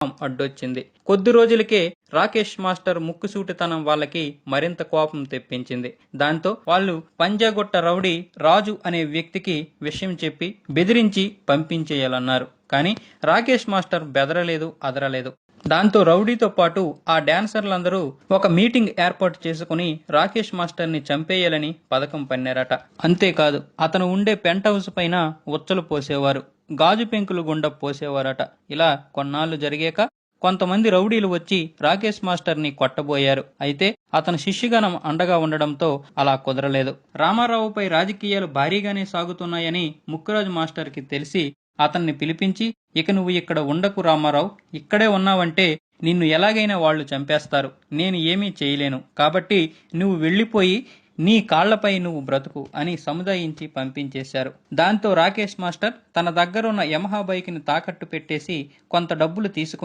అడ్డొచ్చింది. కొద్ది రోజులకే రాకేష్ మాస్టర్ ముక్కుసూటితనం వాళ్ళకి మరింత కోపం తెప్పించింది. దాంతో వాళ్ళు పంజాగుట్ట రౌడీ రాజు అనే వ్యక్తికి విషయం చెప్పి బెదిరించి పంపించేయాలన్నారు. కానీ రాకేష్ మాస్టర్ బెదరలేదు, అదరలేదు. దాంతో రౌడీతో పాటు ఆ డాన్సర్లందరూ ఒక మీటింగ్ ఏర్పాటు చేసుకుని రాకేష్ మాస్టర్ ని చంపేయాలని పథకం పన్నారట. అంతేకాదు, అతను ఉండే పెంట్ హౌస్ పైన ఉచ్చలు పోసేవారు, గాజు పెంకులు గుండా పోసేవారట. ఇలా కొన్నాళ్లు జరిగాక కొంతమంది రౌడీలు వచ్చి రాకేష్ మాస్టర్ ని కొట్టబోయారు. అయితే అతని శిష్యగణం అండగా ఉండడంతో అలా కుదరలేదు. రామారావుపై రాజకీయాలు భారీగానే సాగుతున్నాయని ముక్కురాజు మాస్టర్ కి తెలిసి అతన్ని పిలిపించి, ఇక నువ్వు ఇక్కడ ఉండకు రామారావు, ఇక్కడే ఉన్నావంటే నిన్ను ఎలాగైనా వాళ్ళు చంపేస్తారు, నేను ఏమీ చేయలేను, కాబట్టి నువ్వు వెళ్ళిపోయి నీ కాళ్లపై నువ్వు బ్రతుకు అని సముదాయించి పంపించేశారు. దాంతో రాకేష్ మాస్టర్ తన దగ్గరున్న యమహా బైక్ ని తాకట్టు పెట్టేసి కొంత డబ్బులు తీసుకుని